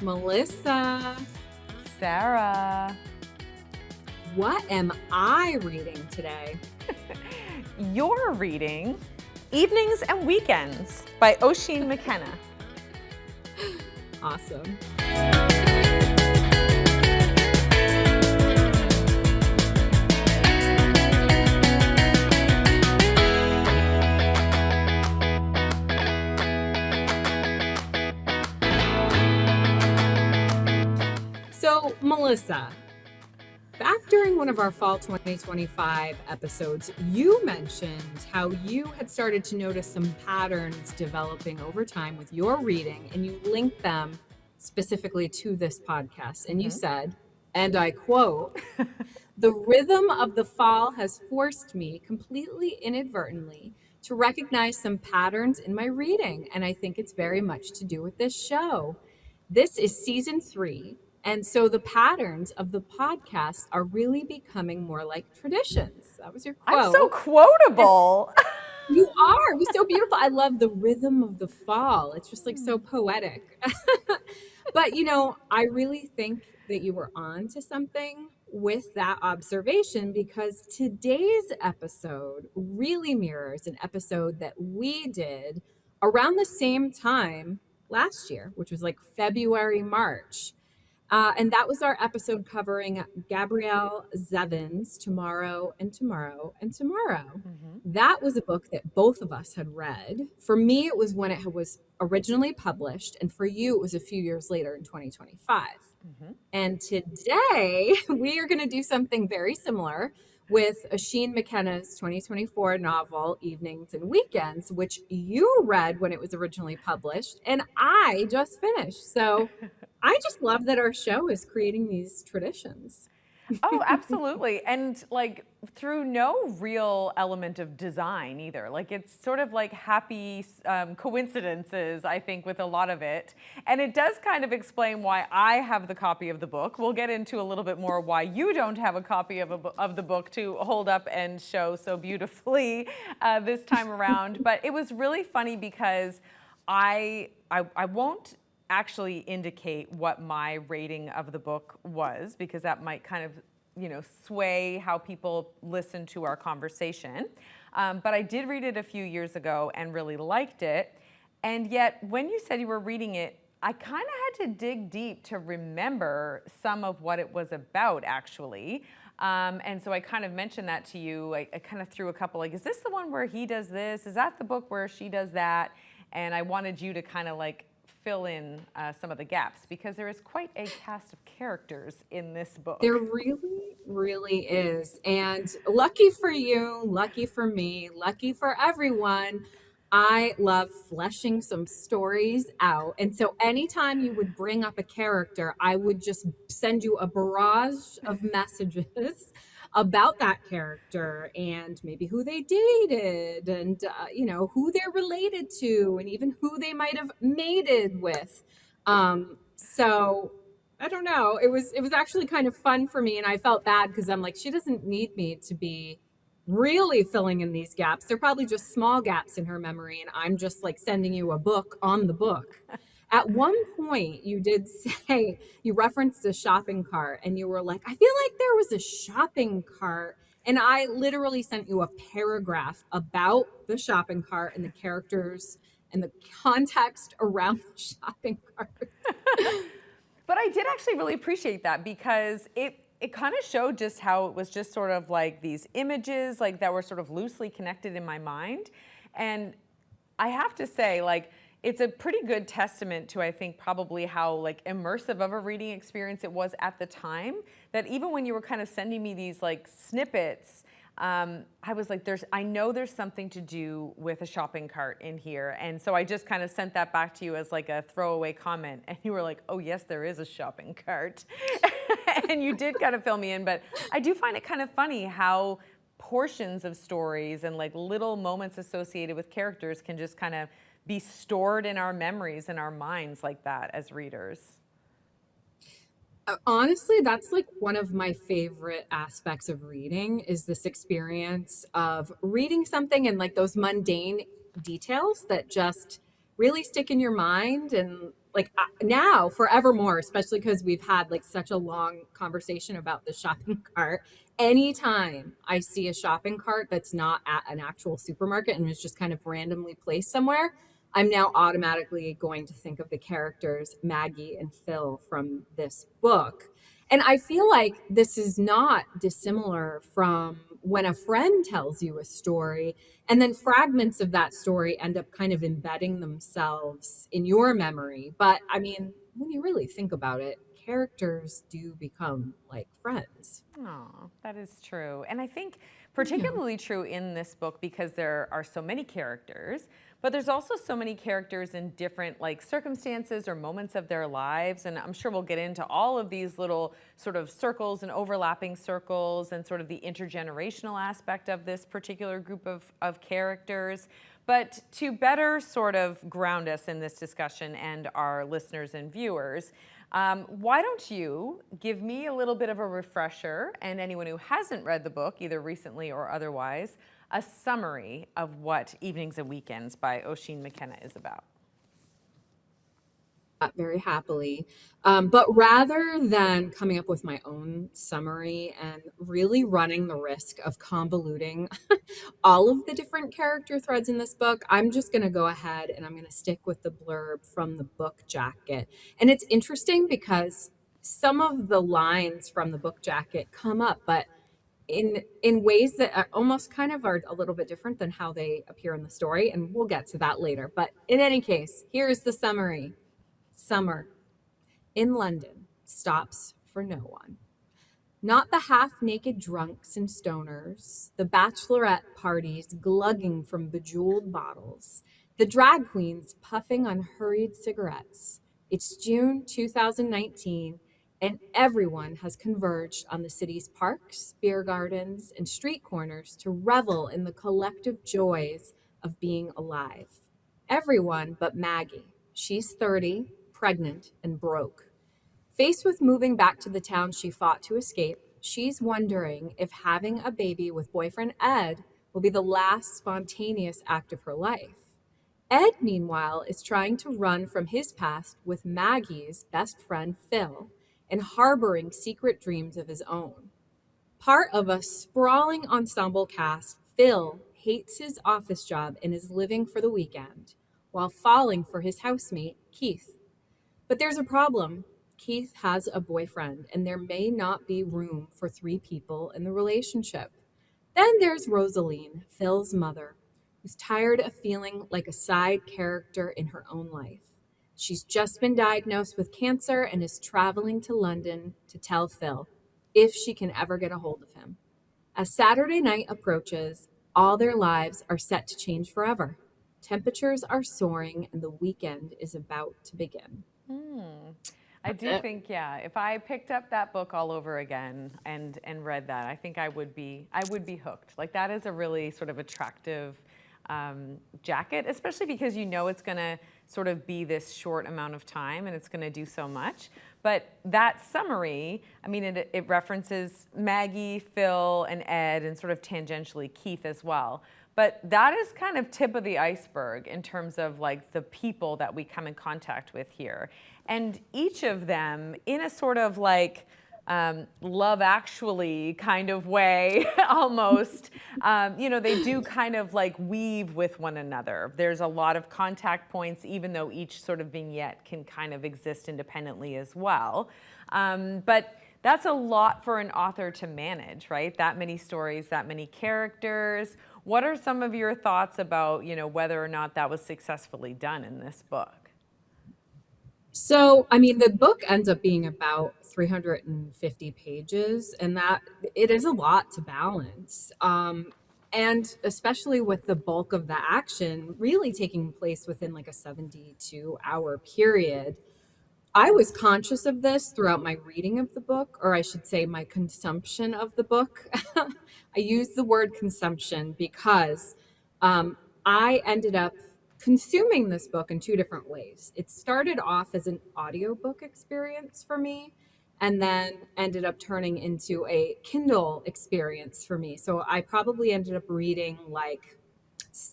Melissa, Sarah. what am I reading today? You're reading Evenings and Weekends by Oisin McKenna. Awesome. So, Melissa, back during one of our fall 2025 episodes, you mentioned how you had started to notice some patterns developing over time with your reading, and you linked them specifically to this podcast. And you said, and I quote, "The rhythm of the fall has forced me completely inadvertently to recognize some patterns in my reading, and I think it's very much to do with this show. This is season 3. And so the patterns of the podcast are really becoming more like traditions." That was your quote. I'm so quotable. You are. It was so beautiful. I love the rhythm of the fall. It's just like so poetic. But, I really think that you were on to something with that observation, because today's episode really mirrors an episode that we did around the same time last year, which was like February, March. And that was our episode covering Gabrielle Zevin's Tomorrow and Tomorrow and Tomorrow. That was a book that both of us had read. For me, it was when it was originally published, and for you, it was a few years later in 2025. And today, we are going to do something very similar with Oisin McKenna's 2024 novel, Evenings and Weekends, which you read when it was originally published, and I just finished. So I just love that our show is creating these traditions. Oh, absolutely. And like through no real element of design either. Like it's sort of like happy coincidences, I think, with a lot of it. And it does kind of explain why I have the copy of the book. We'll get into a little bit more why you don't have a copy of the book to hold up and show so beautifully this time around. But it was really funny because I won't actually indicate what my rating of the book was, because that might kind of sway how people listen to our conversation. But I did read it a few years ago and really liked it. And yet when you said you were reading it, I kind of had to dig deep to remember some of what it was about, actually. And so I kind of mentioned that to you. I kind of threw a couple, like, is this the one where he does this? Is that the book where she does that? And I wanted you to kind of like fill in some of the gaps, because there is quite a cast of characters in this book. There really, really is. And lucky for you, lucky for me, lucky for everyone, I love fleshing some stories out. And so anytime you would bring up a character, I would just send you a barrage of messages about that character, and maybe who they dated, and who they're related to, and even who they might have mated with. So I don't know. It was actually kind of fun for me, and I felt bad because I'm like, she doesn't need me to be really filling in these gaps. They're probably just small gaps in her memory, and I'm just like sending you a book on the book. At one point, you did say, you referenced a shopping cart, and you were like, I feel like there was a shopping cart. And I literally sent you a paragraph about the shopping cart and the characters and the context around the shopping cart. But I did actually really appreciate that, because it kind of showed just how it was just sort of like these images like that were sort of loosely connected in my mind. And I have to say, like, it's a pretty good testament to, I think, probably how like immersive of a reading experience it was at the time, that even when you were kind of sending me these like snippets, I was like, I know there's something to do with a shopping cart in here. And so I just kind of sent that back to you as like a throwaway comment. And you were like, oh yes, there is a shopping cart. And you did kind of fill me in. But I do find it kind of funny how portions of stories and like little moments associated with characters can just kind of be stored in our memories and our minds like that as readers. Honestly, that's like one of my favorite aspects of reading, is this experience of reading something and like those mundane details that just really stick in your mind. And now forevermore, especially because we've had like such a long conversation about the shopping cart. Anytime I see a shopping cart that's not at an actual supermarket and is just kind of randomly placed somewhere, I'm now automatically going to think of the characters Maggie and Phil from this book. And I feel like this is not dissimilar from when a friend tells you a story and then fragments of that story end up kind of embedding themselves in your memory. But I mean, when you really think about it, characters do become like friends. Oh, that is true. And I think Yeah. particularly true in this book because there are so many characters, but there's also so many characters in different like circumstances or moments of their lives. And I'm sure we'll get into all of these little sort of circles and overlapping circles and sort of the intergenerational aspect of this particular group of characters. But to better sort of ground us in this discussion and our listeners and viewers, why don't you give me a little bit of a refresher, and anyone who hasn't read the book, either recently or otherwise, a summary of what Evenings and Weekends by Oisin McKenna is about? Very happily. But rather than coming up with my own summary and really running the risk of convoluting all of the different character threads in this book, I'm just going to go ahead and I'm going to stick with the blurb from the book jacket. And it's interesting because some of the lines from the book jacket come up, but in ways that are almost kind of are a little bit different than how they appear in the story, and we'll get to that later. But in any case, here's the summary. Summer in London stops for no one. Not the half-naked drunks and stoners, the bachelorette parties glugging from bejeweled bottles, the drag queens puffing on hurried cigarettes. It's June 2019, and everyone has converged on the city's parks, beer gardens, and street corners to revel in the collective joys of being alive. Everyone but Maggie. She's 30, pregnant, and broke. Faced with moving back to the town she fought to escape, she's wondering if having a baby with boyfriend Ed will be the last spontaneous act of her life. Ed, meanwhile, is trying to run from his past with Maggie's best friend Phil and harboring secret dreams of his own. Part of a sprawling ensemble cast, Phil hates his office job and is living for the weekend, while falling for his housemate, Keith. But there's a problem. Keith has a boyfriend, and there may not be room for three people in the relationship. Then there's Rosaline, Phil's mother, who's tired of feeling like a side character in her own life. She's just been diagnosed with cancer and is traveling to London to tell Phil, if she can ever get a hold of him. As Saturday night approaches, all their lives are set to change forever. Temperatures are soaring, and the weekend is about to begin. Hmm. I do think, yeah, if I picked up that book all over again and read that, I think I would be hooked. Like that is a really sort of attractive jacket, especially because you know it's going to sort of be this short amount of time and it's going to do so much. But that summary, I mean, it references Maggie, Phil, and Ed, and sort of tangentially Keith as well. But that is kind of tip of the iceberg in terms of like the people that we come in contact with here. And each of them, in a sort of like Love Actually kind of way, almost, they do kind of like weave with one another. There's a lot of contact points, even though each sort of vignette can kind of exist independently as well. But that's a lot for an author to manage, right? That many stories, that many characters. What are some of your thoughts about, whether or not that was successfully done in this book? So, I mean, the book ends up being about 350 pages, and that it is a lot to balance. And especially with the bulk of the action really taking place within like a 72-hour period. I was conscious of this throughout my reading of the book, or I should say, my consumption of the book. I use the word consumption because I ended up consuming this book in two different ways. It started off as an audiobook experience for me, and then ended up turning into a Kindle experience for me. So I probably ended up reading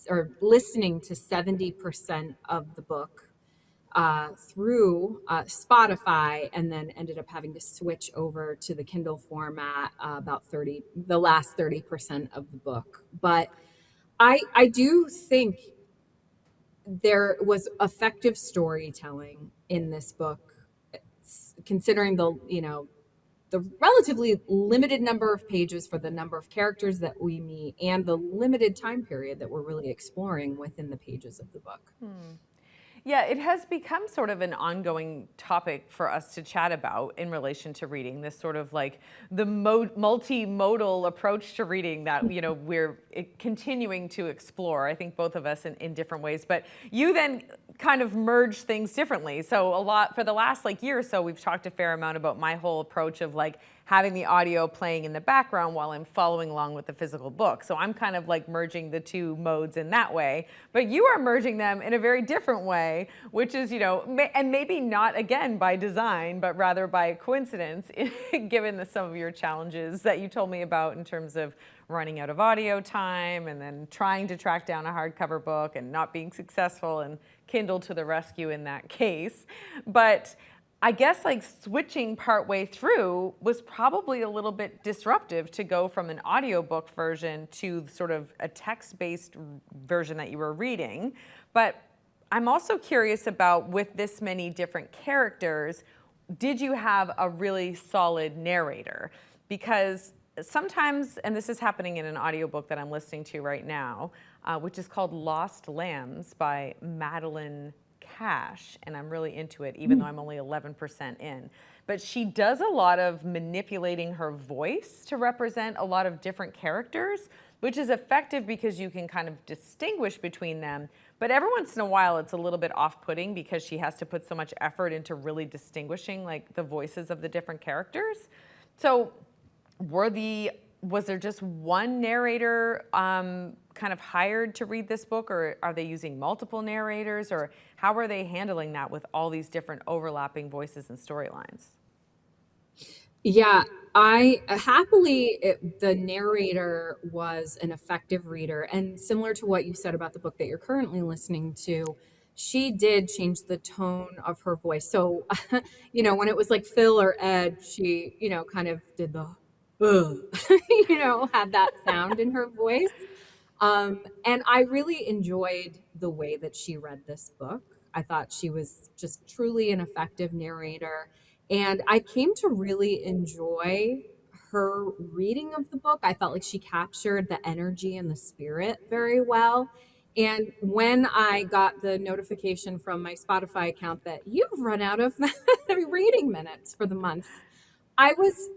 or listening to 70% of the book through Spotify, and then ended up having to switch over to the Kindle format about the last 30% of the book. But I do think there was effective storytelling in this book, considering the relatively limited number of pages for the number of characters that we meet and the limited time period that we're really exploring within the pages of the book. Yeah, it has become sort of an ongoing topic for us to chat about in relation to reading, this sort of like the multimodal approach to reading that, we're continuing to explore, I think both of us in different ways. But you then kind of merge things differently. So a lot for the last like year or so, we've talked a fair amount about my whole approach of like having the audio playing in the background while I'm following along with the physical book. So I'm kind of like merging the two modes in that way, but you are merging them in a very different way, which is, and maybe not again by design, but rather by coincidence, given some of your challenges that you told me about in terms of running out of audio time and then trying to track down a hardcover book and not being successful, and Kindle to the rescue in that case. But I guess like switching partway through was probably a little bit disruptive to go from an audiobook version to sort of a text-based version that you were reading. But I'm also curious about, with this many different characters, did you have a really solid narrator? Because sometimes, and this is happening in an audiobook that I'm listening to right now, which is called Lost Lambs by Madeline Cash, and I'm really into it, even though I'm only 11% in. But she does a lot of manipulating her voice to represent a lot of different characters, which is effective because you can kind of distinguish between them. But every once in a while, it's a little bit off-putting because she has to put so much effort into really distinguishing like the voices of the different characters. So was there just one narrator kind of hired to read this book, or are they using multiple narrators, or how are they handling that with all these different overlapping voices and storylines? Yeah, the narrator was an effective reader, and similar to what you said about the book that you're currently listening to, she did change the tone of her voice. So, when it was like Phil or Ed, she, kind of did the, ugh, had that sound in her voice. And I really enjoyed the way that she read this book. I thought she was just truly an effective narrator. And I came to really enjoy her reading of the book. I felt like she captured the energy and the spirit very well. And when I got the notification from my Spotify account that you've run out of reading minutes for the month, I was,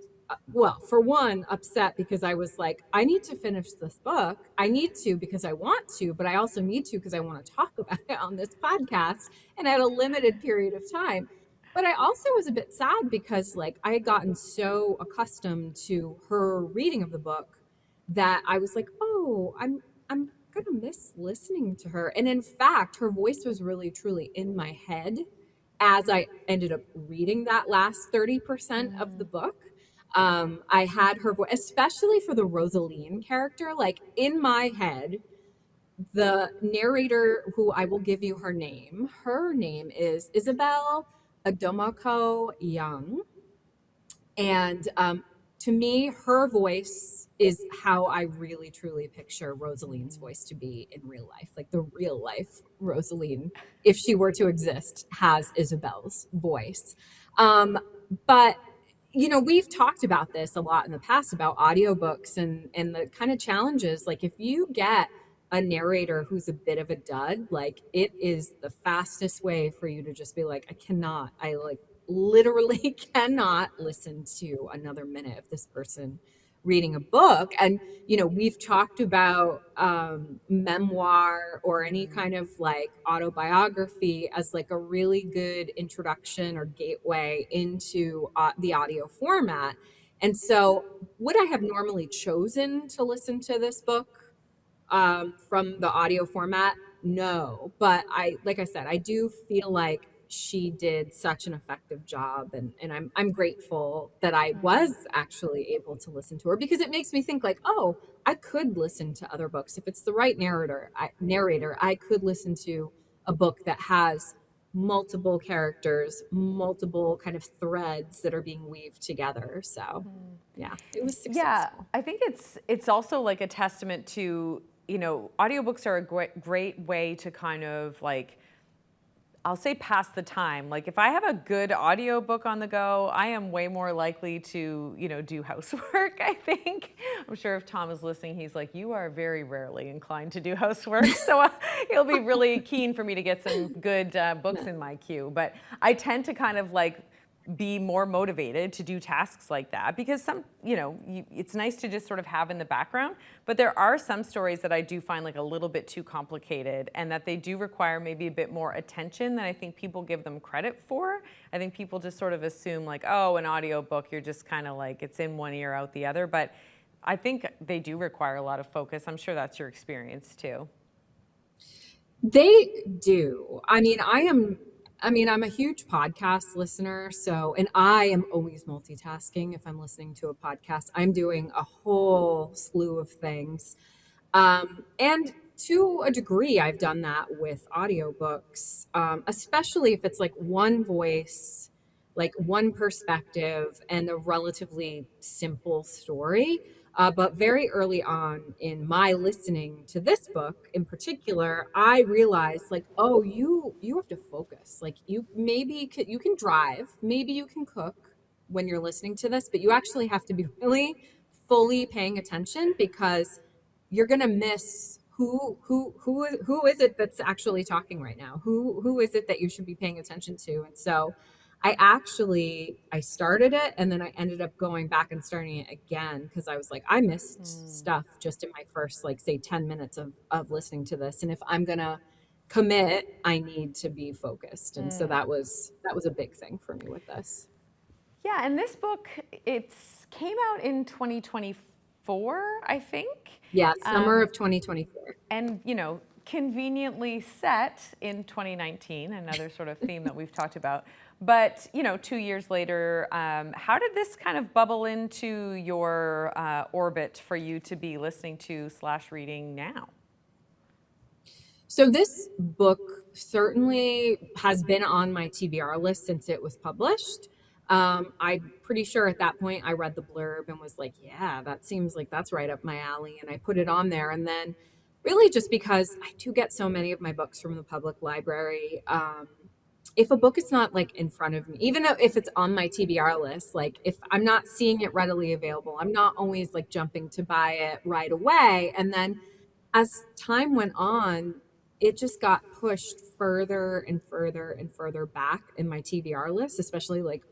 well, for one, upset because I was like, I need to finish this book. I need to because I want to, but I also need to because I want to talk about it on this podcast and at a limited period of time. But I also was a bit sad because like I had gotten so accustomed to her reading of the book that I was like, oh, I'm gonna miss listening to her. And in fact, her voice was really truly in my head as I ended up reading that last 30% of the book. I had her voice, especially for the Rosaline character, like in my head, the narrator, who I will give you her name is Isabel Adomako Young. And to me, her voice is how I really truly picture Rosaline's voice to be in real life. Like the real life Rosaline, if she were to exist, has Isabel's voice. But we've talked about this a lot in the past about audiobooks and the kind of challenges. Like if you get a narrator who's a bit of a dud, like it is the fastest way for you to just be like, I like literally cannot listen to another minute of this person reading a book. And we've talked about memoir or any kind of like autobiography as like a really good introduction or gateway into the audio format. And so would I have normally chosen to listen to this book from the audio format? No, but like I said, I do feel like she did such an effective job, and I'm grateful that I was actually able to listen to her, because it makes me think like, oh, I could listen to other books if it's the right narrator. I could listen to a book that has multiple characters, multiple kind of threads that are being weaved together. So yeah, it was Yeah, successful. I think it's also like a testament to, audiobooks are a great way to kind of like, I'll say pass the time. Like if I have a good audiobook on the go, I am way more likely to, do housework, I think. I'm sure if Tom is listening, he's like, you are very rarely inclined to do housework. So he'll be really keen for me to get some good books Yeah. in my queue. But I tend to kind of like be more motivated to do tasks like that because it's nice to just sort of have in the background. But there are some stories that I do find like a little bit too complicated and that they do require maybe a bit more attention than I think people give them credit for. I think people just sort of assume like, oh, an audiobook, you're just kind of like it's in one ear out the other. But I think they do require a lot of focus. I'm sure that's your experience too. They do. I'm a huge podcast listener, and I am always multitasking if I'm listening to a podcast. I'm doing a whole slew of things. And to a degree, I've done that with audiobooks, especially if it's like one voice, like one perspective, and a relatively simple story. But very early on in my listening to this book in particular, I realized like, oh, you have to focus. Like you can drive, maybe you can cook when you're listening to this, but you actually have to be really fully paying attention because you're gonna miss who is it that's actually talking right now? Who is it that you should be paying attention to? And so I started it and then I ended up going back and starting it again because I was like, I missed stuff just in my first like say 10 minutes of listening to this. And if I'm gonna commit, I need to be focused. And so that was a big thing for me with this. Yeah, and this book, it's came out in 2024, I think. Yeah, summer Um, of 2024. and, conveniently set in 2019, another sort of theme that we've talked about. But, 2 years later, how did this kind of bubble into your orbit for you to be listening to / reading now? So this book certainly has been on my TBR list since it was published. I'm pretty sure at that point I read the blurb and was like, yeah, that seems like that's right up my alley. And I put it on there. And then, really, just because I do get so many of my books from the public library, if a book is not like in front of me, even if it's on my TBR list, like if I'm not seeing it readily available, I'm not always like jumping to buy it right away. And then as time went on, it just got pushed further and further and further back in my TBR list, especially like,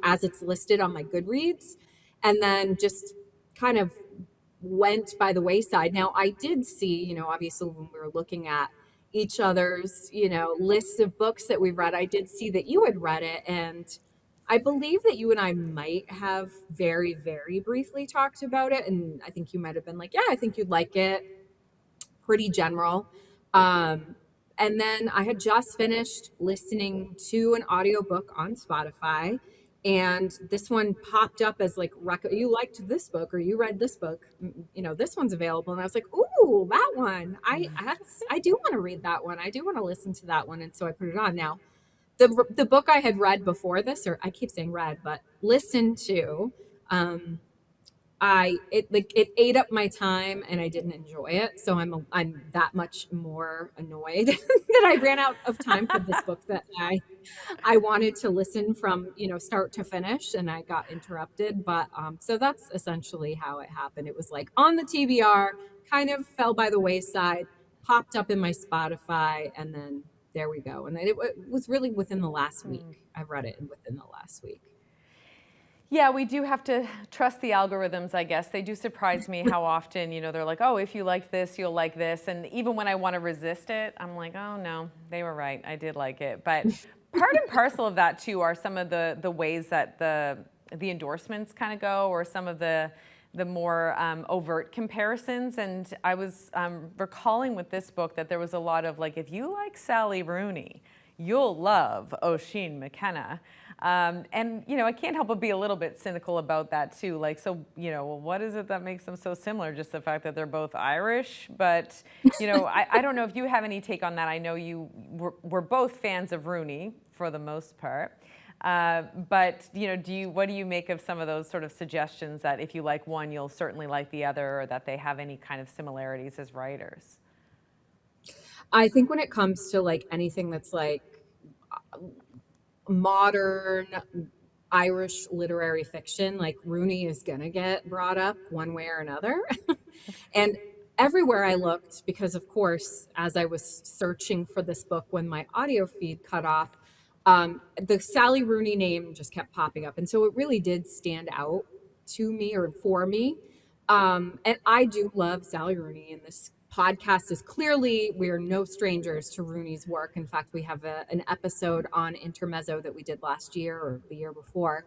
as it's listed on my Goodreads, and then just kind of went by the wayside. Now, I did see, obviously when we were looking at each other's, lists of books that we've read, I did see that you had read it. And I believe that you and I might have very, very briefly talked about it. And I think you might have been like, yeah, I think you'd like it, pretty general. And then I had just finished listening to an audiobook on Spotify, and this one popped up as like, you liked this book or you read this book, this one's available. And I was like, ooh, that one. I do want to read that one. I do want to listen to that one. And so I put it on. Now, the book I had read before this, or I keep saying read, but listened to, um, it ate up my time and I didn't enjoy it. So I'm that much more annoyed that I ran out of time for this book that I wanted to listen from, start to finish, and I got interrupted. But so that's essentially how it happened. It was like on the TBR, kind of fell by the wayside, popped up in my Spotify, and then there we go. And it was really within the last week. I've read it within the last week. Yeah, we do have to trust the algorithms, I guess. They do surprise me how often, they're like, oh, if you like this, you'll like this. And even when I want to resist it, I'm like, oh, no, they were right. I did like it. But part and parcel of that, too, are some of the ways that the endorsements kind of go, or some of the more overt comparisons. And I was recalling with this book that there was a lot of like, if you like Sally Rooney, you'll love Oisin McKenna. And, I can't help but be a little bit cynical about that too. Like, so, well, what is it that makes them so similar? Just the fact that they're both Irish. But, I don't know if you have any take on that. I know we're both fans of Rooney for the most part. But, what do you make of some of those sort of suggestions that if you like one, you'll certainly like the other, or that they have any kind of similarities as writers? I think when it comes to like anything that's like modern Irish literary fiction, like Rooney is gonna get brought up one way or another. And everywhere I looked, because of course, as I was searching for this book when my audio feed cut off, the Sally Rooney name just kept popping up. And so it really did stand out to me or for me. And I do love Sally Rooney, and this podcast is clearly, we're no strangers to Rooney's work. In fact, we have an episode on Intermezzo that we did last year or the year before.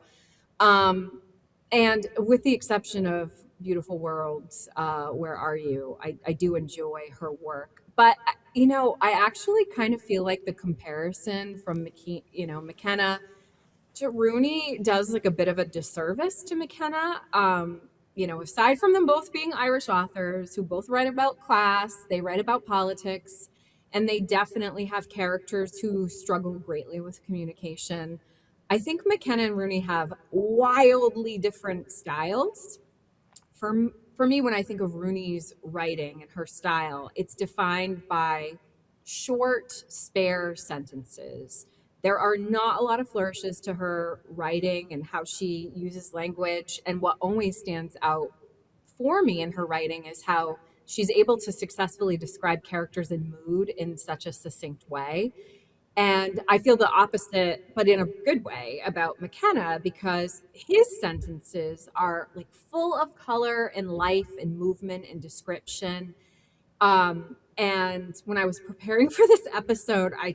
And with the exception of Beautiful Worlds, Where Are You? I do enjoy her work. But, I actually kind of feel like the comparison from McKenna to Rooney does like a bit of a disservice to McKenna. Aside from them both being Irish authors who both write about class, they write about politics, and they definitely have characters who struggle greatly with communication. I think McKenna and Rooney have wildly different styles. For me, when I think of Rooney's writing and her style, it's defined by short, spare sentences. There are not a lot of flourishes to her writing and how she uses language. And what always stands out for me in her writing is how she's able to successfully describe characters and mood in such a succinct way. And I feel the opposite, but in a good way, about McKenna, because his sentences are like full of color and life and movement and description. And when I was preparing for this episode, I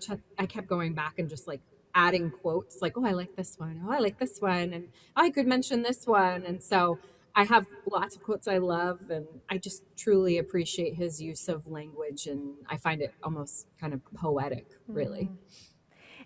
kept going back and just like adding quotes, like, "Oh, I like this one. Oh, I like this one, and I could mention this one." And so I have lots of quotes I love, and I just truly appreciate his use of language, and I find it almost kind of poetic, really.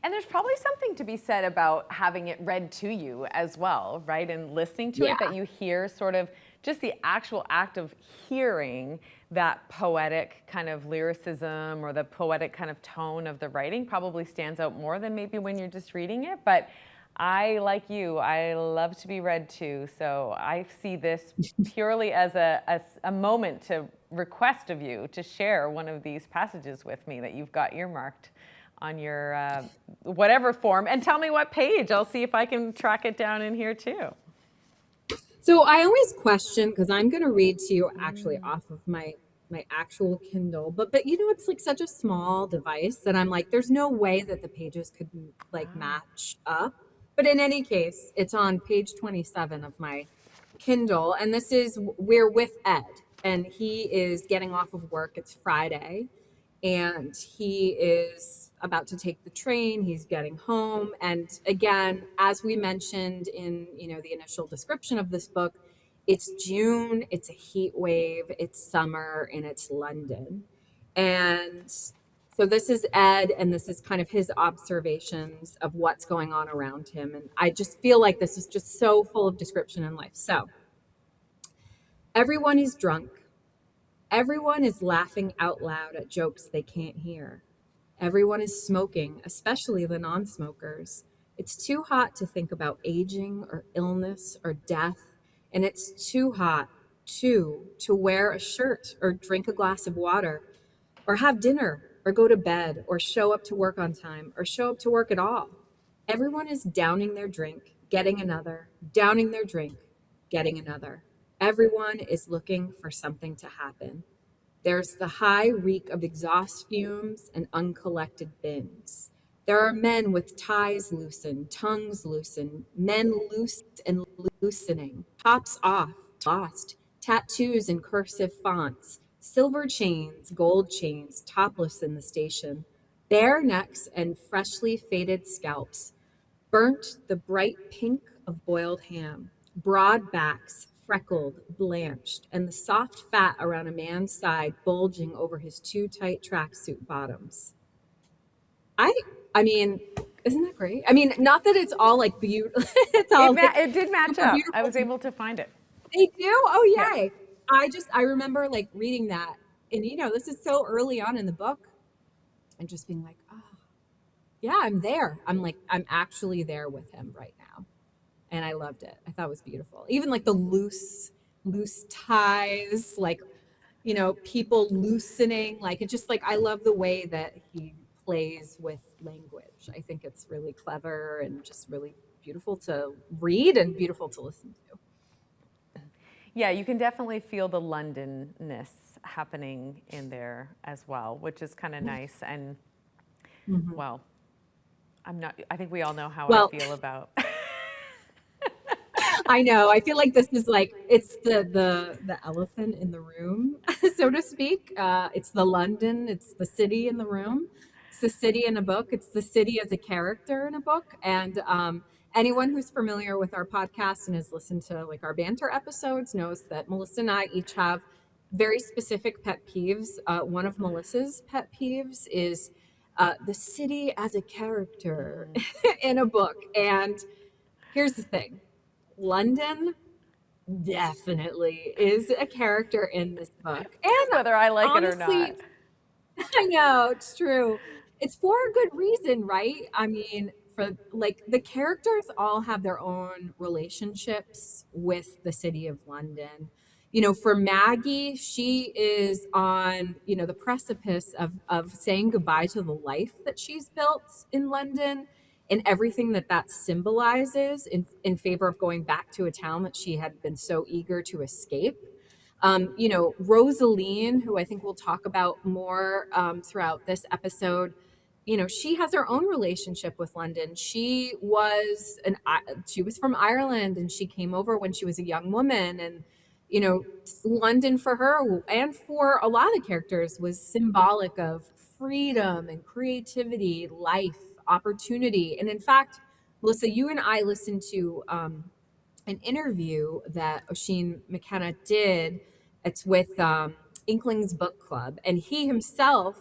And there's probably something to be said about having it read to you as well, right? And listening to it, Yeah. that you hear sort of just the actual act of hearing that poetic kind of lyricism or the poetic kind of tone of the writing probably stands out more than maybe when you're just reading it. But I, like you, I love to be read to. So I see this purely as a moment to request of you to share one of these passages with me that you've got earmarked on your whatever form, and tell me what page. I'll see if I can track it down in here too. So I always question, because I'm going to read to you actually off of my actual Kindle, but it's like such a small device that I'm like, there's no way that the pages could like match up. But in any case, it's on page 27 of my Kindle, and this is We're with Ed, and he is getting off of work. It's Friday, and he is about to take the train. He's getting home, and again, as we mentioned in the initial description of this book, it's June, it's a heat wave, it's summer, and it's London. And so this is Ed, and this is kind of his observations of what's going on around him, and I just feel like this is just so full of description in life. So everyone is drunk. Everyone is laughing out loud at jokes they can't hear. Everyone is smoking, especially the non-smokers. It's too hot to think about aging or illness or death, and it's too hot, too, to wear a shirt or drink a glass of water or have dinner or go to bed or show up to work on time or show up to work at all. Everyone is downing their drink, getting another, downing their drink, getting another. Everyone is looking for something to happen. There's the high reek of exhaust fumes and uncollected bins. There are men with ties loosened, tongues loosened, men loose and loosening, tops off, lost, tattoos in cursive fonts, silver chains, gold chains, topless in the station, bare necks and freshly faded scalps, burnt the bright pink of boiled ham, broad backs, freckled, blanched, and the soft fat around a man's side bulging over his too tight tracksuit bottoms. I mean, Isn't that great? I mean, not that it's all like beautiful. It's It all like it did match super up. I beautiful. was able to find it. They do? Oh, Yeah. yay. I remember like reading that, and this is so early on in the book, and just being like, oh, yeah, I'm there. I'm actually there with him right now. And I loved it. I thought it was beautiful. Even like the loose ties, like, people loosening, like it just like I love the way that he plays with language. I think it's really clever and just really beautiful to read and beautiful to listen to. Yeah, you can definitely feel the Londonness happening in there as well, which is kind of nice. And Mhm. well, I think we all know how I Well, feel about. I know. I feel like this is like it's the elephant in the room, so to speak. It's the London. It's the city in the room. It's the city in a book. It's the city as a character in a book. And anyone who's familiar with our podcast and has listened to like our banter episodes knows that Melissa and I each have very specific pet peeves. One of Melissa's pet peeves is the city as a character in a book. And here's the thing. London definitely is a character in this book. And Whether I like it or honestly, not. I know it's true. It's for a good reason, right? I mean, for like the characters all have their own relationships with the city of London. For Maggie, she is on, the precipice of saying goodbye to the life that she's built in London and everything that that symbolizes in favor of going back to a town that she had been so eager to escape. Rosaline, who I think we'll talk about more throughout this episode, she has her own relationship with London. She was from Ireland, and she came over when she was a young woman, and London for her and for a lot of the characters was symbolic of freedom and creativity, life, opportunity. And in fact, Melissa, you and I listened to an interview that Oisin McKenna did. It's with Inkling's Book Club, and he himself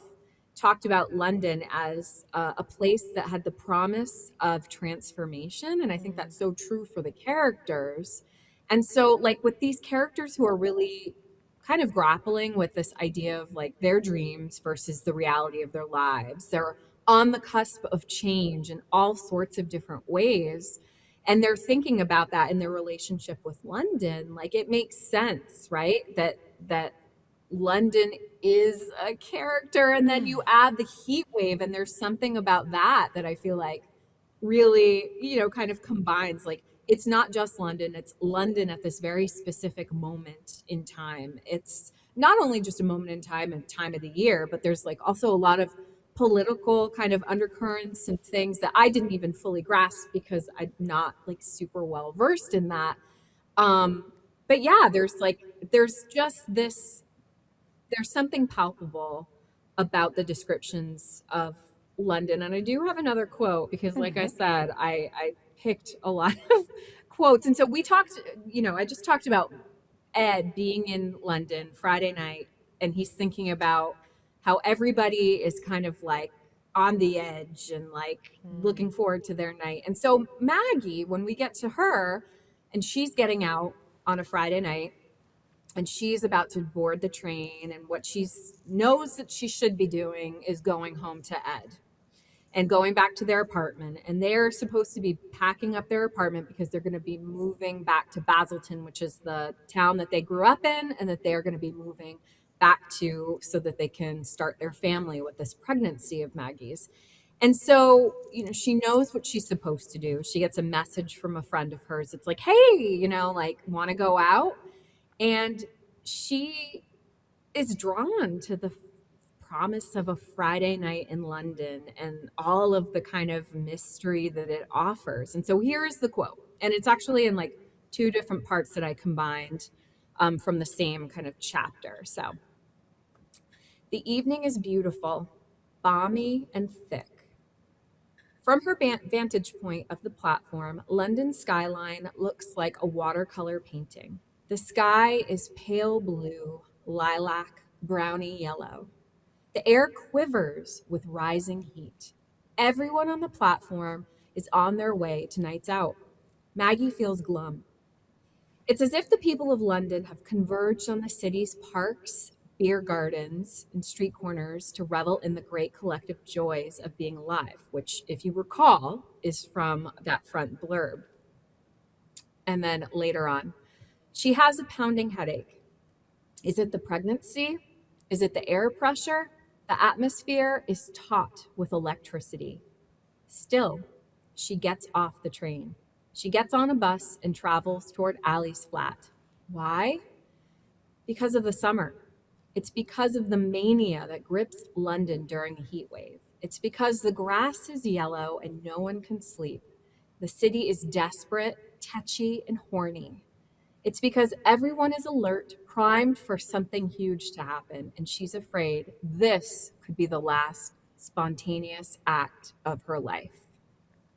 talked about London as a place that had the promise of transformation, and I think that's so true for the characters. And so, like with these characters who are really kind of grappling with this idea of like their dreams versus the reality of their lives, they're on the cusp of change in all sorts of different ways, and they're thinking about that in their relationship with London. Like it makes sense, right? That London is a character, and then you add the heat wave, and there's something about that I feel like really, kind of combines. Like it's not just London, it's London at this very specific moment in time. It's not only just a moment in time and time of the year, but there's like also a lot of political kind of undercurrents and things that I didn't even fully grasp because I'm not like super well versed in that. But yeah, there's just this there's something palpable about the descriptions of London. And I do have another quote because, like I said, I picked a lot of quotes. And so we talked, I just talked about Ed being in London Friday night, and he's thinking about how everybody is kind of like on the edge and like looking forward to their night. And so Maggie, when we get to her, and she's getting out on a Friday night, and she's about to board the train, and what she knows that she should be doing is going home to Ed and going back to their apartment, and they're supposed to be packing up their apartment because they're going to be moving back to Basildon, which is the town that they grew up in and that they're going to be moving back to so that they can start their family with this pregnancy of Maggie's. And so, she knows what she's supposed to do. She gets a message from a friend of hers. It's like, hey, like, want to go out? And she is drawn to the promise of a Friday night in London and all of the kind of mystery that it offers. And so here's the quote, and it's actually in like two different parts that I combined from the same kind of chapter. So the evening is beautiful, balmy, and thick. From her vantage point of the platform, London's skyline looks like a watercolor painting. The sky is pale blue, lilac, browny yellow. The air quivers with rising heat. Everyone on the platform is on their way to nights out. Maggie feels glum. It's as if the people of London have converged on the city's parks, beer gardens, and street corners to revel in the great collective joys of being alive, which, if you recall, is from that front blurb. And then later on, she has a pounding headache. Is it the pregnancy? Is it the air pressure? The atmosphere is taut with electricity. Still, she gets off the train. She gets on a bus and travels toward Allie's flat. Why? Because of the summer. It's because of the mania that grips London during a heat wave. It's because the grass is yellow and no one can sleep. The city is desperate, tetchy, and horny. It's because everyone is alert, primed for something huge to happen, and she's afraid this could be the last spontaneous act of her life.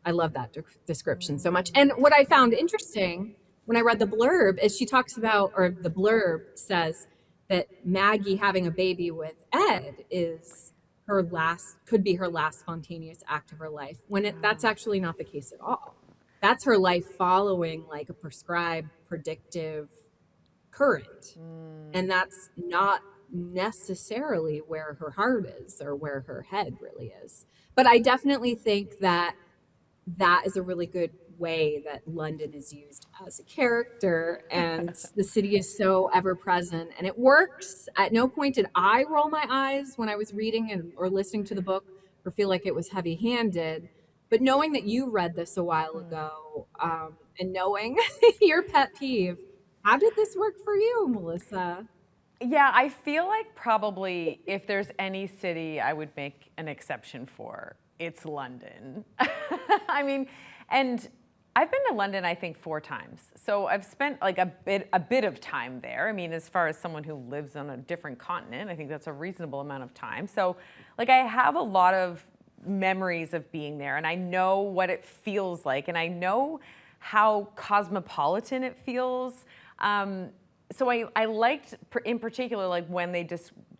I love that description so much. And what I found interesting when I read the blurb is she talks about, or the blurb says that Maggie having a baby with Ed is her last, could be her last spontaneous act of her life, when that's actually not the case at all. That's her life following like a prescribed predictive current. And that's not necessarily where her heart is or where her head really is. But I definitely think that that is a really good way that London is used as a character, and the city is so ever present and it works. At no point did I roll my eyes when I was reading or listening to the book or feel like it was heavy handed. But knowing that you read this a while ago, and knowing your pet peeve, how did this work for you, Melissa? Yeah, I feel like probably if there's any city I would make an exception for, it's London. I mean, and I've been to London, I think 4 times. So I've spent like a bit of time there. I mean, as far as someone who lives on a different continent, I think that's a reasonable amount of time. So like I have a lot of memories of being there, and I know what it feels like, and I know how cosmopolitan it feels. So I liked in particular like when they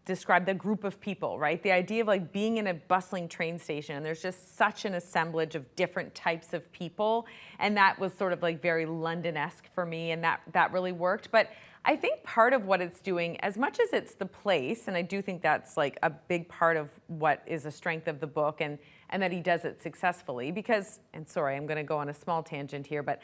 describe the group of people, right? The idea of like being in a bustling train station and there's just such an assemblage of different types of people, and that was sort of like very London-esque for me, and that really worked. But I think part of what it's doing, as much as it's the place, and I do think that's like a big part of what is a strength of the book, and that he does it successfully, because, and sorry, I'm going to go on a small tangent here, but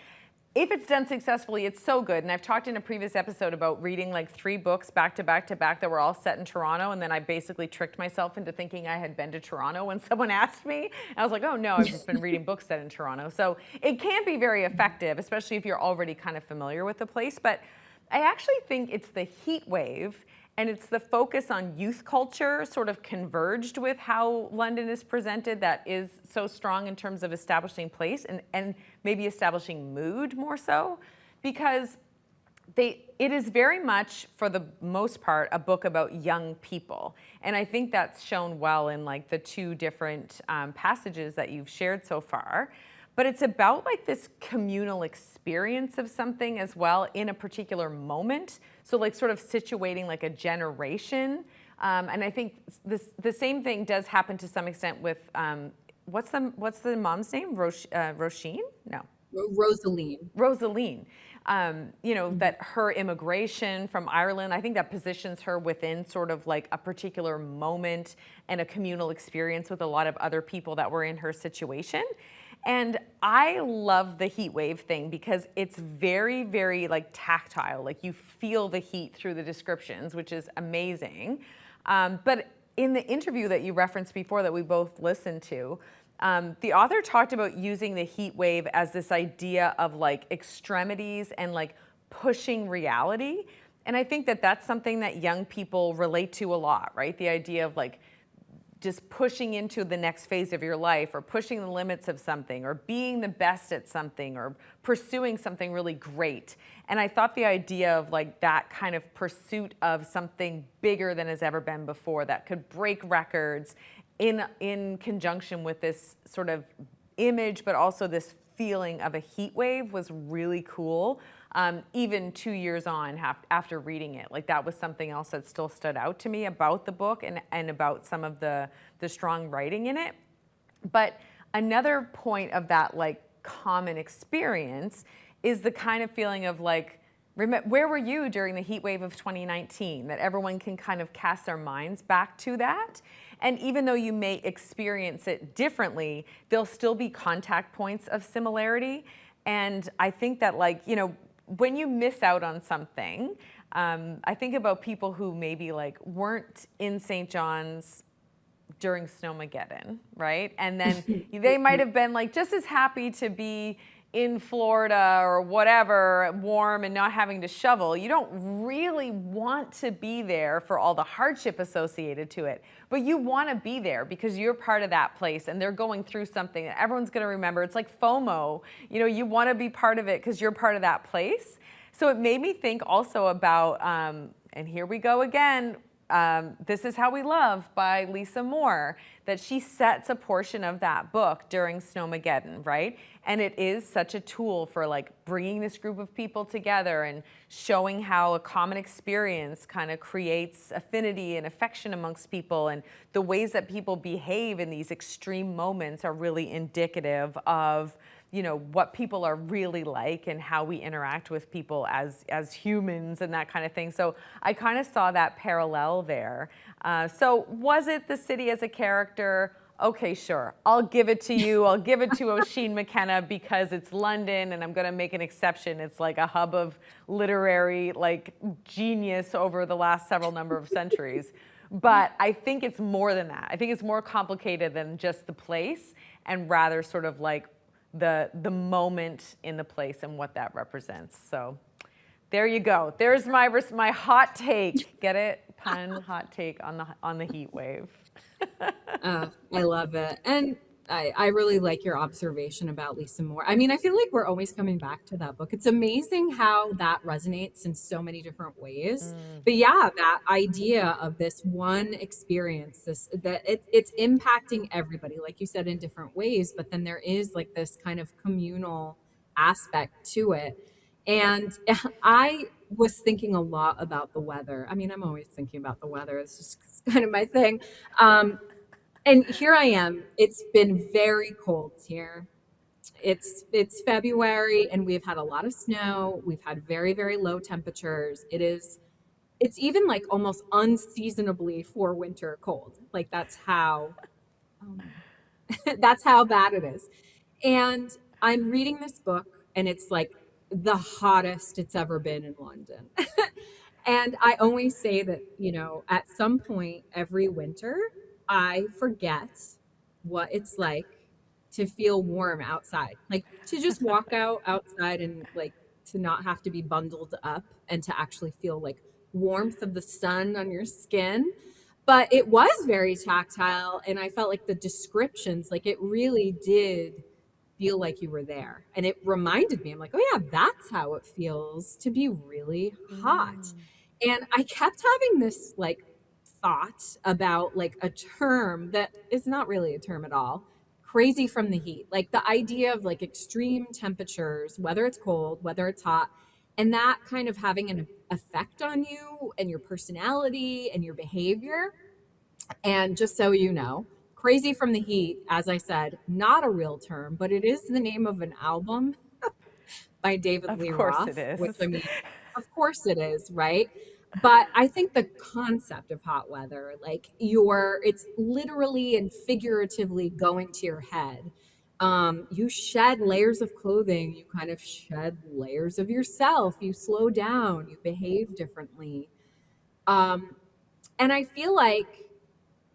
if it's done successfully, it's so good. And I've talked in a previous episode about reading like 3 books back to back to back that were all set in Toronto. And then I basically tricked myself into thinking I had been to Toronto when someone asked me. And I was like, oh no, I've just been reading books set in Toronto. So it can be very effective, especially if you're already kind of familiar with the place. But I actually think it's the heat wave and it's the focus on youth culture sort of converged with how London is presented that is so strong in terms of establishing place and maybe establishing mood more so, because it is very much, for the most part, a book about young people. And I think that's shown well in like the 2 different passages that you've shared so far. But it's about like this communal experience of something as well in a particular moment. So like sort of situating like a generation. And I think the same thing does happen to some extent with, what's the mom's name? Roisin? No. Rosaline. Rosaline. That her immigration from Ireland, I think that positions her within sort of like a particular moment and a communal experience with a lot of other people that were in her situation. And I love the heat wave thing because it's very, very like tactile. Like you feel the heat through the descriptions, which is amazing. But in the interview that you referenced before that we both listened to, the author talked about using the heat wave as this idea of like extremities and like pushing reality. And I think that that's something that young people relate to a lot, right? The idea of like just pushing into the next phase of your life, or pushing the limits of something, or being the best at something, or pursuing something really great. And I thought the idea of like that kind of pursuit of something bigger than has ever been before that could break records in conjunction with this sort of image, but also this feeling of a heat wave was really cool. Even 2 years on after reading it, like that was something else that still stood out to me about the book and about some of the strong writing in it. But another point of that like common experience is the kind of feeling of like, where were you during the heat wave of 2019? That everyone can kind of cast their minds back to that. And even though you may experience it differently, there'll still be contact points of similarity. And I think that, like, you know, when you miss out on something, I think about people who maybe like weren't in St. John's during Snowmageddon, right? And then they might have been like just as happy to be in Florida or whatever, warm and not having to shovel. You don't really want to be there for all the hardship associated to it, but you want to be there because you're part of that place and they're going through something that everyone's going to remember. It's like FOMO. You know, you want to be part of it because you're part of that place. So it made me think also about, and here we go again, This Is How We Love by Lisa Moore, that she sets a portion of that book during Snowmageddon, right? And it is such a tool for like bringing this group of people together and showing how a common experience kind of creates affinity and affection amongst people, and the ways that people behave in these extreme moments are really indicative of, you know, what people are really like and how we interact with people as humans and that kind of thing. So I kind of saw that parallel there. So was it the city as a character? Okay, sure. I'll give it to you. I'll give it to Oisin McKenna because it's London and I'm going to make an exception. It's like a hub of literary like genius over the last several number of centuries. But I think it's more than that. I think it's more complicated than just the place, and rather sort of like the moment in the place and what that represents. So there you go. There's my hot take. Get it? Pun, hot take on the heat wave. I love it. And I really like your observation about Lisa Moore. I mean, I feel like we're always coming back to that book. It's amazing how that resonates in so many different ways. But yeah, that idea of this one experience, it's impacting everybody, like you said, in different ways. But then there is like this kind of communal aspect to it. And I was thinking a lot about the weather. I mean, I'm always thinking about the weather. It's just kind of my thing. And here I am. It's been very cold here. It's February and we've had a lot of snow. We've had very, very low temperatures. It's even like almost unseasonably for winter cold. Like that's how that's how bad it is. And I'm reading this book and it's like the hottest it's ever been in London. And I always say that, you know, at some point every winter, I forget what it's like to feel warm outside. Like to just walk outside and like to not have to be bundled up and to actually feel like warmth of the sun on your skin. But it was very tactile and I felt like the descriptions, like it really did feel like you were there. And it reminded me, I'm like, oh yeah, that's how it feels to be really hot. And I kept having this like thought about like a term that is not really a term at all, crazy from the heat. Like the idea of like extreme temperatures, whether it's cold, whether it's hot, and that kind of having an effect on you and your personality and your behavior. And just so you know, crazy from the heat, as I said, not a real term, but it is the name of an album by David Lee Of course Roth, it is. which I mean, of course it is, right? But I think the concept of hot weather, like it's literally and figuratively going to your head. You shed layers of clothing, you kind of shed layers of yourself, you slow down, you behave differently. Um, and I feel like,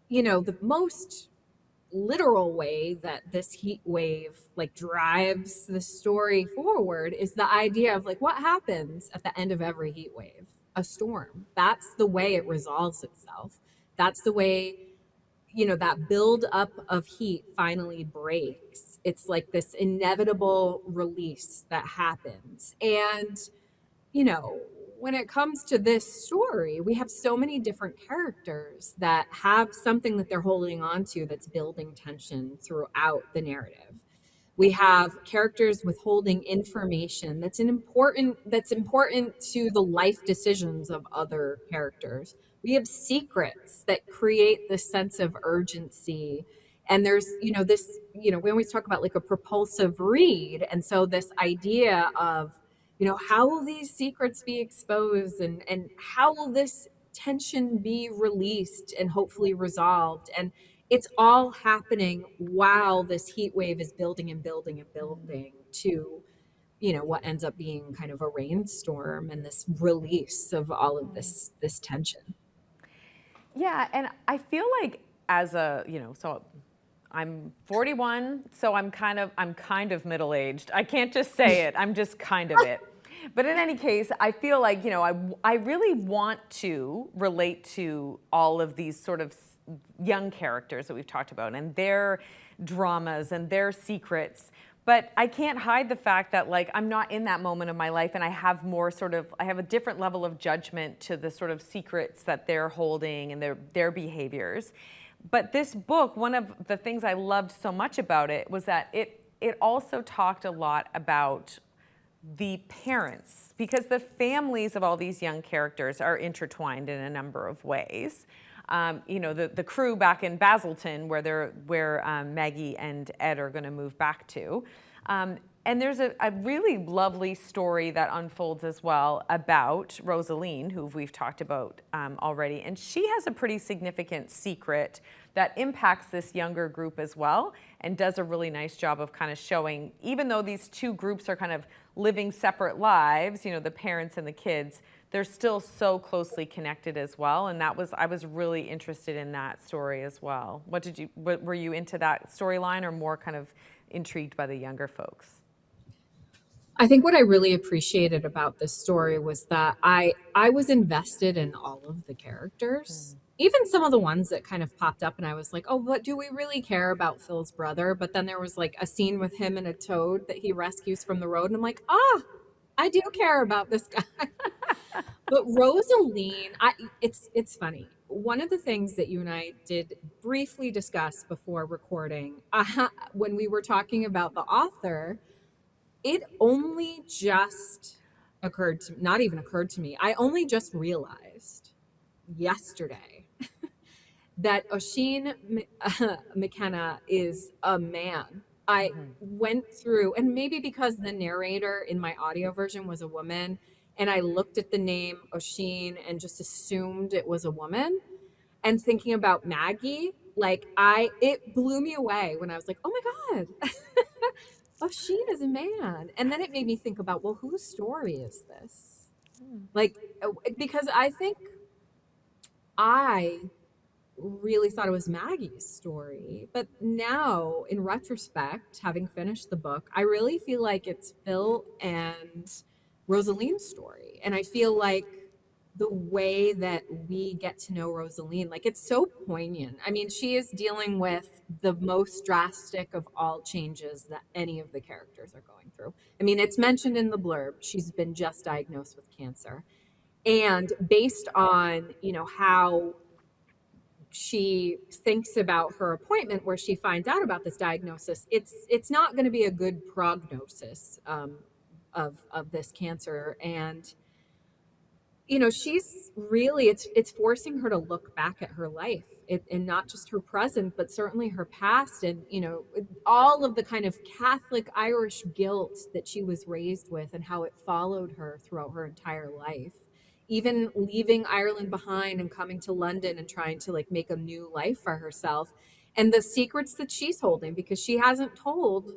you know, the most literal way that this heat wave like drives the story forward is the idea of like what happens at the end of every heat wave, a storm. That's the way it resolves itself. That's the way, you know, that build up of heat finally breaks. It's like this inevitable release that happens. And you know, when it comes to this story, we have so many different characters that have something that they're holding on to that's building tension throughout the narrative. We have characters withholding information that's important to the life decisions of other characters. We have secrets that create this sense of urgency And there's, this, we always talk about like a propulsive read. And so this idea of, how will these secrets be exposed, and how will this tension be released and hopefully resolved? And it's all happening while this heat wave is building and building and building to, what ends up being kind of a rainstorm and this release of all of this tension. Yeah, and I feel like as a, so I'm 41, so I'm kind of middle-aged. I can't just say it. I'm just kind of it. But in any case, I feel like, I really want to relate to all of these sort of young characters that we've talked about and their dramas and their secrets. But I can't hide the fact that like I'm not in that moment of my life, and I have I have a different level of judgment to the sort of secrets that they're holding and their behaviors. But this book, one of the things I loved so much about it was that it also talked a lot about the parents, because the families of all these young characters are intertwined in a number of ways. The crew back in Basilton, where Maggie and Ed are going to move back to. And there's a really lovely story that unfolds as well about Rosaline, who we've talked about already. And she has a pretty significant secret that impacts this younger group as well, and does a really nice job of kind of showing, even though these two groups are kind of living separate lives, the parents and the kids, they're still so closely connected as well. And I was really interested in that story as well. Were you into that storyline, or more kind of intrigued by the younger folks? I think what I really appreciated about this story was that I was invested in all of the characters. Even some of the ones that kind of popped up and I was like, "Oh, what do we really care about Phil's brother?" But then there was like a scene with him and a toad that he rescues from the road, and I'm like, "Ah, I do care about this guy." But Rosaline, it's funny. One of the things that you and I did briefly discuss before recording, when we were talking about the author, it only just not even occurred to me. I only just realized yesterday that Oshin McKenna is a man. I Mhm. went through, and maybe because the narrator in my audio version was a woman, and I looked at the name Oshin and just assumed it was a woman. And thinking about Maggie, like it blew me away when I was like, oh my God, Oshin is a man. And then it made me think about, well, whose story is this? Like, because I think I really thought it was Maggie's story. But now, in retrospect, having finished the book, I really feel like it's Phil and Rosaline's story. And I feel like the way that we get to know Rosaline, like it's so poignant. I mean, she is dealing with the most drastic of all changes that any of the characters are going through. I mean, it's mentioned in the blurb, she's been just diagnosed with cancer. And based on, how she thinks about her appointment where she finds out about this diagnosis, it's not going to be a good prognosis of this cancer. And she's really, it's forcing her to look back at her life, and not just her present but certainly her past, and all of the kind of Catholic Irish guilt that she was raised with and how it followed her throughout her entire life, even leaving Ireland behind and coming to London and trying to like make a new life for herself, and the secrets that she's holding because she hasn't told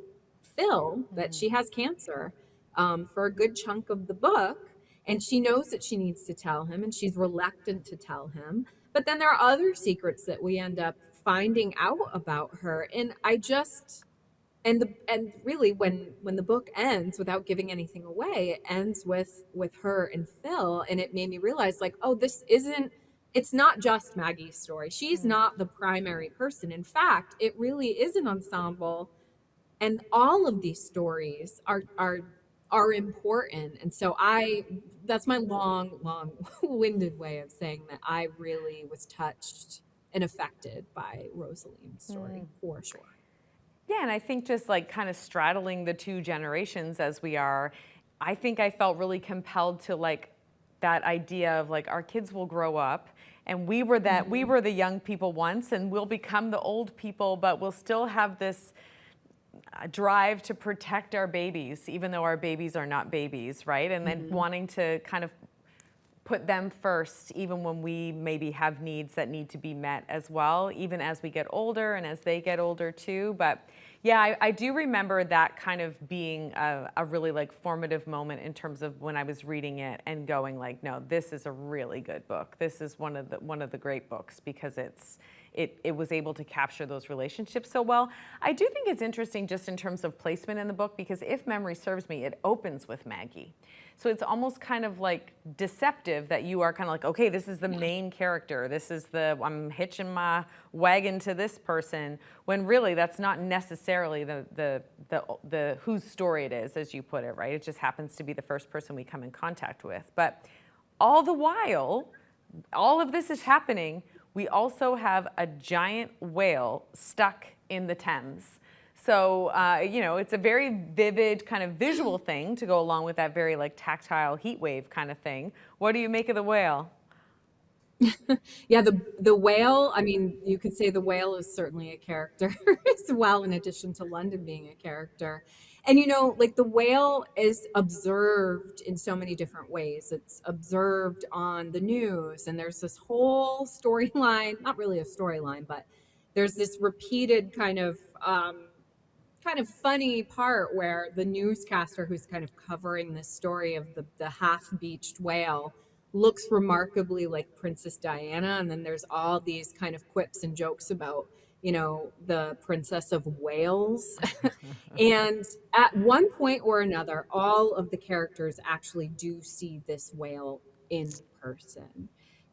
Phil that she has cancer for a good chunk of the book, and she knows that she needs to tell him and she's reluctant to tell him. But then there are other secrets that we end up finding out about her. And I just and really when the book ends, without giving anything away, it ends with her and Phil, and it made me realize like, oh, it's not just Maggie's story. She's not the primary person. In fact, it really is an ensemble, and all of these stories are important. And so I that's my long winded way of saying that I really was touched and affected by Rosaline's story for sure. Yeah, and I think just like kind of straddling the two generations as we are, I think I felt really compelled to like that idea of like our kids will grow up and we were the young people once and we'll become the old people, but we'll still have this drive to protect our babies, even though our babies are not babies, right? And then wanting to kind of put them first, even when we maybe have needs that need to be met as well, even as we get older and as they get older too. But yeah, I do remember that kind of being a really like formative moment in terms of when I was reading it and going like, no, this is a really good book. This is one of the great books because it was able to capture those relationships so well. I do think it's interesting just in terms of placement in the book because if memory serves me, it opens with Maggie. So it's almost kind of like deceptive that you are kind of like, okay, this is the main character. This is I'm hitching my wagon to this person, when really that's not necessarily the whose story it is, as you put it, right? It just happens to be the first person we come in contact with. But all the while, all of this is happening, we also have a giant whale stuck in the Thames. So, it's a very vivid kind of visual thing to go along with that very like tactile heat wave kind of thing. What do you make of the whale? Yeah, the whale, I mean, you could say the whale is certainly a character as well, in addition to London being a character. And like the whale is observed in so many different ways. It's observed on the news, and there's this whole storyline, not really a storyline, but there's this repeated kind of funny part where the newscaster who's kind of covering this story of the half-beached whale looks remarkably like Princess Diana. And then there's all these kind of quips and jokes about, the Princess of Wales. And at one point or another, all of the characters actually do see this whale in person.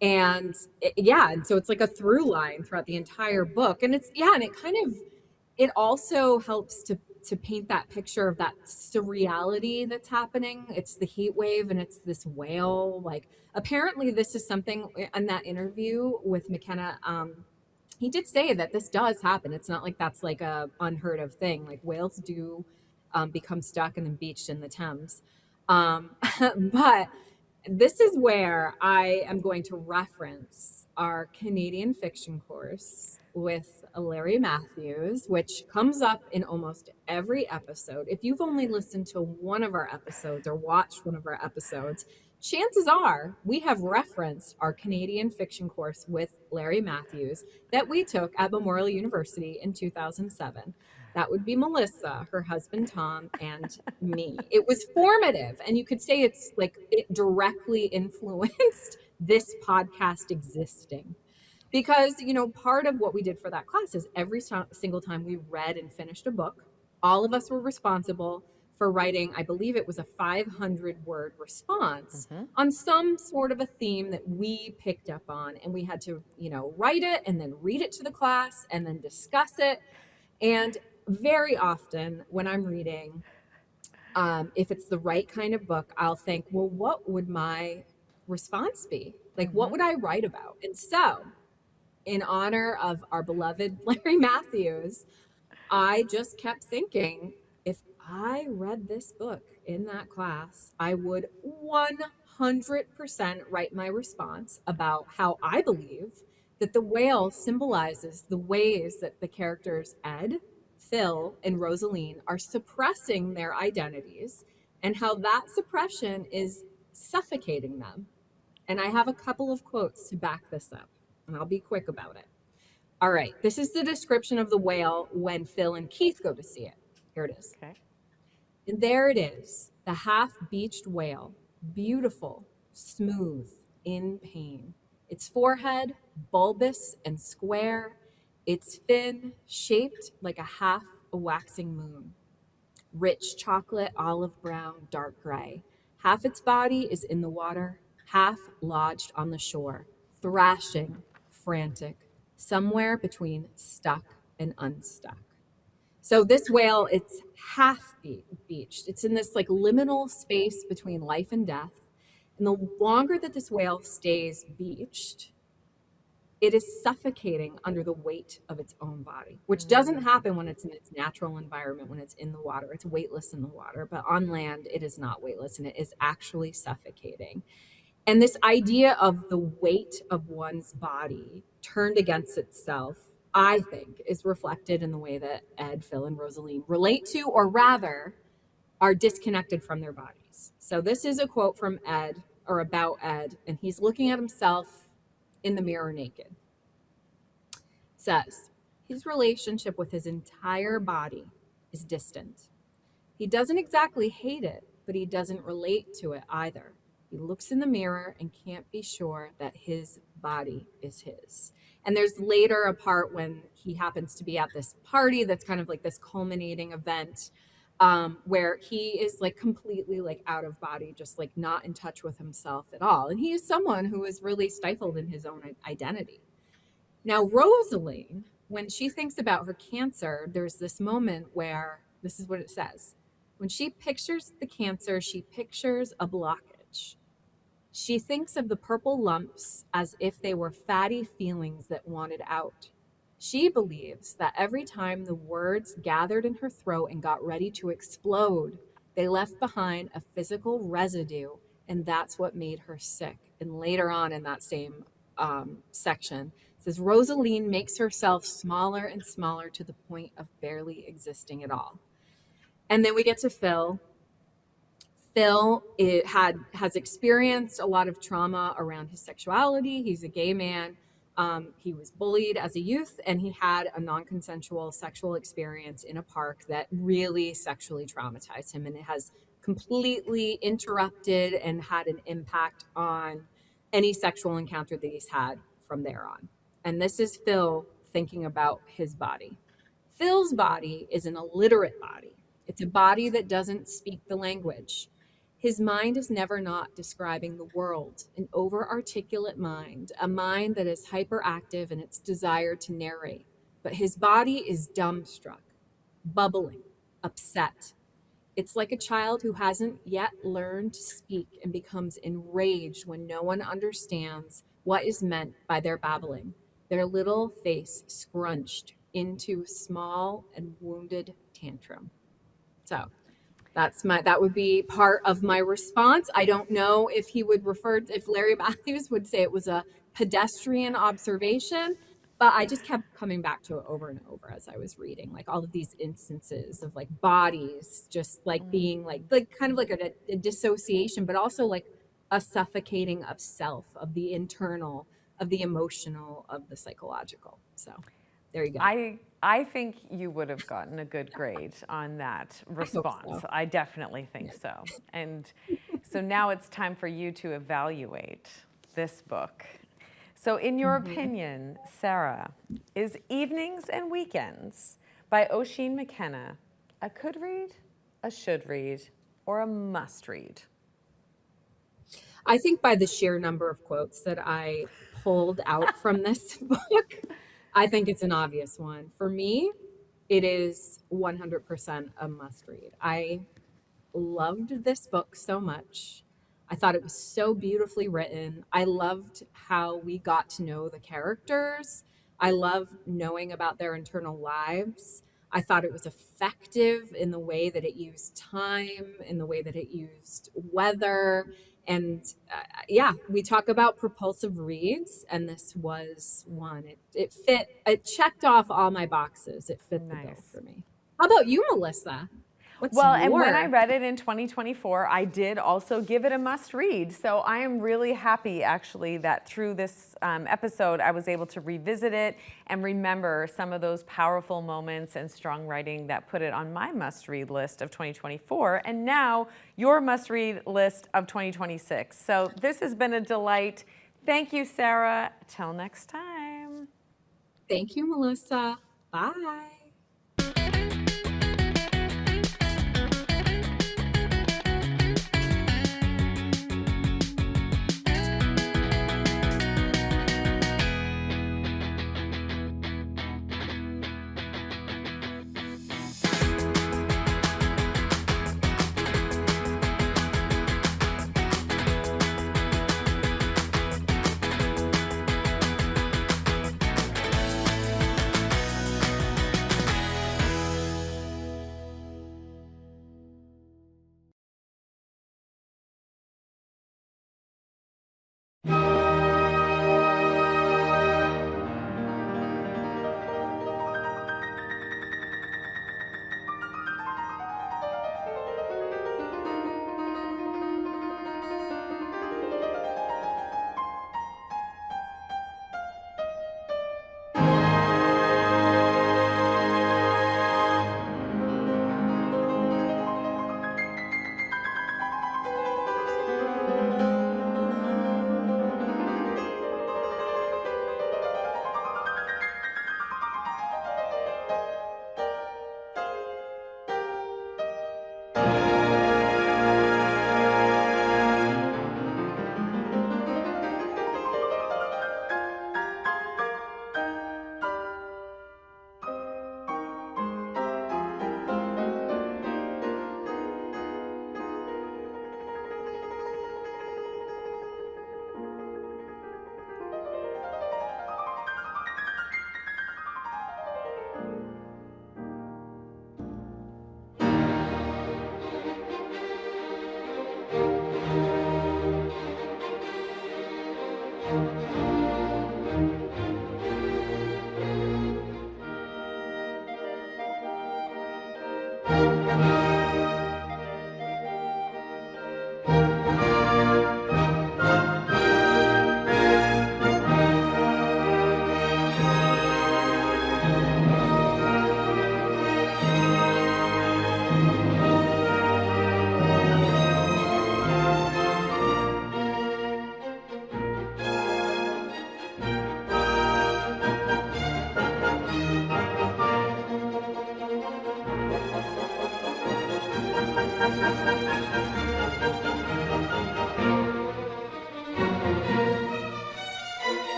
And and so it's like a through line throughout the entire book. And and it also helps to paint that picture of that surreality that's happening. It's the heat wave and it's this whale. Like apparently this is something in that interview with McKenna. He did say that this does happen. It's not like that's like a unheard of thing. Like whales do become stuck and then beached in the Thames. But this is where I am going to reference our Canadian fiction course with Larry Matthews, which comes up in almost every episode. If you've only listened to one of our episodes or watched one of our episodes, chances are we have referenced our Canadian fiction course with Larry Matthews that we took at Memorial University in 2007. That would be Melissa, her husband Tom, and me. It was formative, and you could say it's like it directly influenced this podcast existing. Because, part of what we did for that class is every single time we read and finished a book, all of us were responsible for writing, I believe it was a 500-word response on some sort of a theme that we picked up on. And we had to, write it and then read it to the class and then discuss it. And very often when I'm reading, if it's the right kind of book, I'll think, well, what would my response be? Like, what would I write about? And so, in honor of our beloved Larry Matthews, I just kept thinking, if I read this book in that class, I would 100% write my response about how I believe that the whale symbolizes the ways that the characters Ed, Phil, and Rosaline are suppressing their identities and how that suppression is suffocating them. And I have a couple of quotes to back this up, and I'll be quick about it. All right, this is the description of the whale when Phil and Keith go to see it. Here it is. Okay. And there it is, the half-beached whale, beautiful, smooth, in pain. Its forehead, bulbous and square, its fin shaped like a waxing moon. Rich chocolate, olive brown, dark gray. Half its body is in the water, half lodged on the shore, thrashing, frantic, somewhere between stuck and unstuck. So this whale, it's half beached. It's in this like liminal space between life and death. And the longer that this whale stays beached, it is suffocating under the weight of its own body, which doesn't happen when it's in its natural environment, when it's in the water. It's weightless in the water, but on land, it is not weightless and it is actually suffocating. And this idea of the weight of one's body turned against itself, I think, is reflected in the way that Ed, Phil, and Rosaline relate to, or rather, are disconnected from their bodies. So this is a quote from Ed, or about Ed, and he's looking at himself in the mirror naked. It says, his relationship with his entire body is distant. He doesn't exactly hate it, but he doesn't relate to it either. He looks in the mirror and can't be sure that his body is his. And there's later a part when he happens to be at this party that's kind of like this culminating event, where he is like completely like out of body, just like not in touch with himself at all. And he is someone who is really stifled in his own identity. Now, Rosaline, when she thinks about her cancer, there's this moment where this is what it says. When she pictures the cancer, she pictures a blockage. She thinks of the purple lumps as if they were fatty feelings that wanted out. She believes that every time the words gathered in her throat and got ready to explode, they left behind a physical residue, and that's what made her sick. And later on in that same section, it says Rosaline makes herself smaller and smaller to the point of barely existing at all. And then we get to Phil. Phil has experienced a lot of trauma around his sexuality. He's a gay man. He was bullied as a youth, and he had a non-consensual sexual experience in a park that really sexually traumatized him, and it has completely interrupted and had an impact on any sexual encounter that he's had from there on. And this is Phil thinking about his body. Phil's body is an illiterate body. It's a body that doesn't speak the language. His mind is never not describing the world, an over-articulate mind, a mind that is hyperactive in its desire to narrate. But his body is dumbstruck, bubbling, upset. It's like a child who hasn't yet learned to speak and becomes enraged when no one understands what is meant by their babbling, their little face scrunched into a small and wounded tantrum. So that would be part of my response. I don't know if he would if Larry Matthews would say it was a pedestrian observation, but I just kept coming back to it over and over as I was reading, like all of these instances of like bodies just like being like kind of like a dissociation, but also like a suffocating of self, of the internal, of the emotional, of the psychological. So there you go. I think you would have gotten a good grade on that response. So. I definitely think so. And so now it's time for you to evaluate this book. So in your opinion, Sarah, is Evenings and Weekends by Oisin McKenna a could read, a should read, or a must read? I think by the sheer number of quotes that I pulled out from this book, I think it's an obvious one. For me, it is 100% a must read. I loved this book so much. I thought it was so beautifully written. I loved how we got to know the characters. I loved knowing about their internal lives. I thought it was effective in the way that it used time, in the way that it used weather. And we talk about propulsive reads, and this was one. It checked off all my boxes. It fit the bill for me. How about you, Melissa? And when I read it in 2024, I did also give it a must read. So I am really happy, actually, that through this episode, I was able to revisit it and remember some of those powerful moments and strong writing that put it on my must read list of 2024. And now your must read list of 2026. So this has been a delight. Thank you, Sarah. Till next time. Thank you, Melissa. Bye.